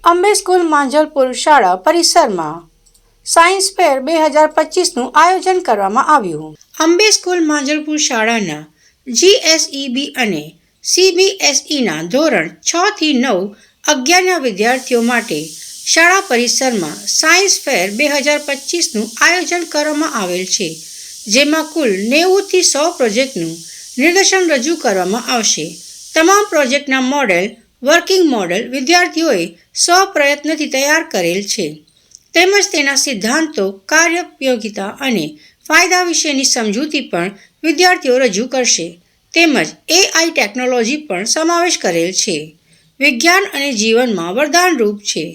Ambe school Manjalpur શાળા પરિસરમાં science fair 2025નું આયોજન કરવામાં આવ્યું. અંબે સ્કૂલ માંજલપુર શાળાના GSEB અને CBSEના ધોરણ 6 થી 9 11ના વિદ્યાર્થીઓ માટે શાળા પરિસરમાં સાયન્સ ફેર 2025નું આયોજન કરવામાં આવેલ છે, જેમાં કુલ 90 થી 100 પ્રોજેક્ટનું નિદર્શન રજૂ કરવામાં આવશે. તમામ પ્રોજેક્ટના મોડેલ વર્કિંગ મોડેલ વિદ્યાર્થીઓએ સ્વપ્રયત્નથી તૈયાર કરેલ છે, તેમજ તેના સિદ્ધાંતો, કાર્યોપયોગિતા અને ફાયદા વિશેની સમજૂતી પણ વિદ્યાર્થીઓ રજૂ કરશે. તેમજ AI ટેકનોલોજી પણ સમાવેશ કરેલ છે. વિજ્ઞાન અને જીવનમાં વરદાનરૂપ છે,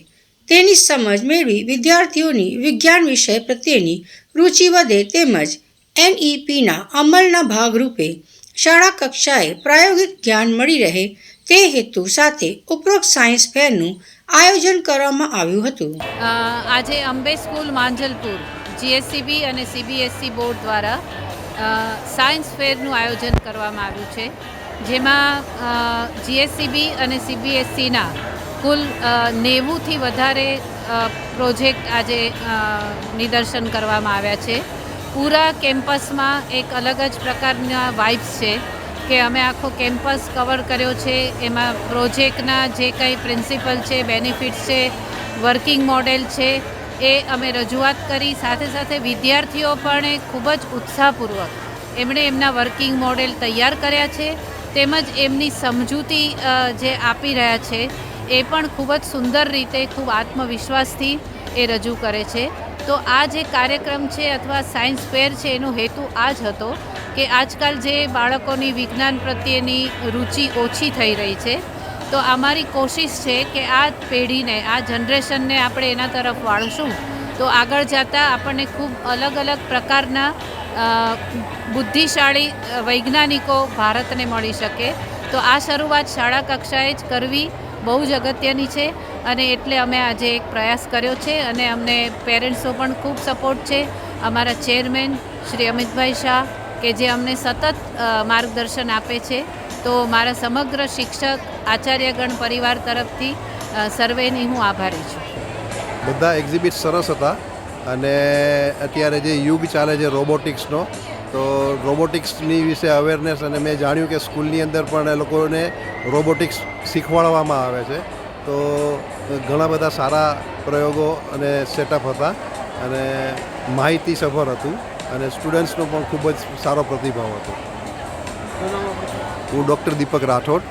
તેની સમજ મેળવી વિદ્યાર્થીઓની વિજ્ઞાન વિષય પ્રત્યેની રુચિ વધે તેમજ NEPના અમલના ભાગરૂપે શાળા કક્ષાએ પ્રાયોગિક જ્ઞાન મળી રહે તે હેતુ સાથે ઉપરોક્ત સાયન્સ ફેરનું આયોજન કરવામાં આવ્યું હતું. આજે અંબે સ્કૂલ માંજલપુર GSEB અને CBSE બોર્ડ દ્વારા સાયન્સ ફેરનું આયોજન કરવામાં આવ્યું છે, જેમાં GSEB અને CBSEના કુલ 90થી વધારે પ્રોજેક્ટ આજે નિદર્શન કરવામાં આવ્યા છે. પૂરા કેમ્પસમાં એક અલગ જ પ્રકારના વાઇબ્સ છે કે અમે આખો કેમ્પસ કવર કર્યો છે. એમાં પ્રોજેક્ટના જે કંઈ પ્રિન્સિપલ છે, બેનિફિટ્સ છે, વર્કિંગ મોડેલ છે, એ અમે રજૂઆત કરી. સાથે સાથે વિદ્યાર્થીઓ પણ ખૂબ જ ઉત્સાહપૂર્વક એમણે એમના વર્કિંગ મોડેલ તૈયાર કર્યા છે, તેમજ એમની સમજૂતી જે આપી રહ્યા છે એ પણ ખૂબ જ સુંદર રીતે, ખૂબ આત્મવિશ્વાસથી એ રજૂ કરે છે. તો આ જે કાર્યક્રમ છે અથવા સાયન્સ ફેર છે, એનો હેતુ આ જ હતો કે આજકાલ જે બાળકોની વિજ્ઞાન પ્રત્યેની રુચિ ઓછી થઈ રહી છે, તો અમારી કોશિશ છે કે આ પેઢીને, આ જનરેશનને આપણે એના તરફ વાળશું તો આગળ જતાં આપણને ખૂબ અલગ અલગ પ્રકારના બુદ્ધિશાળી વૈજ્ઞાનિકો ભારતને મળી શકે. તો આ શરૂઆત શાળા કક્ષાએ જ કરવી બહુ જ અગત્યની છે, અને એટલે અમે આજે એક પ્રયાસ કર્યો છે અને અમને પેરેન્ટ્સો પણ ખૂબ સપોર્ટ છે. અમારા ચેરમેન શ્રી અમિતભાઈ શાહ કે જે અમને સતત માર્ગદર્શન આપે છે. તો મારા સમગ્ર શિક્ષક આચાર્યગણ પરિવાર તરફથી સર્વેની હું આભારી છું. બધા એક્ઝિબિટ સરસ હતા, અને અત્યારે જે યુગ ચાલે છે રોબોટિક્સનો, તો રોબોટિક્સની વિશે અવેરનેસ, અને મેં જાણ્યું કે સ્કૂલની અંદર પણ એ લોકોને રોબોટિક્સ શીખવાડવામાં આવે છે. તો ઘણા બધા સારા પ્રયોગો અને સેટઅપ હતા, અને માહિતીસભર હતું, અને સ્ટુડન્ટ્સનો પણ ખૂબ જ સારો પ્રતિભાવ હતો. હું ડૉક્ટર દીપક રાઠોડ.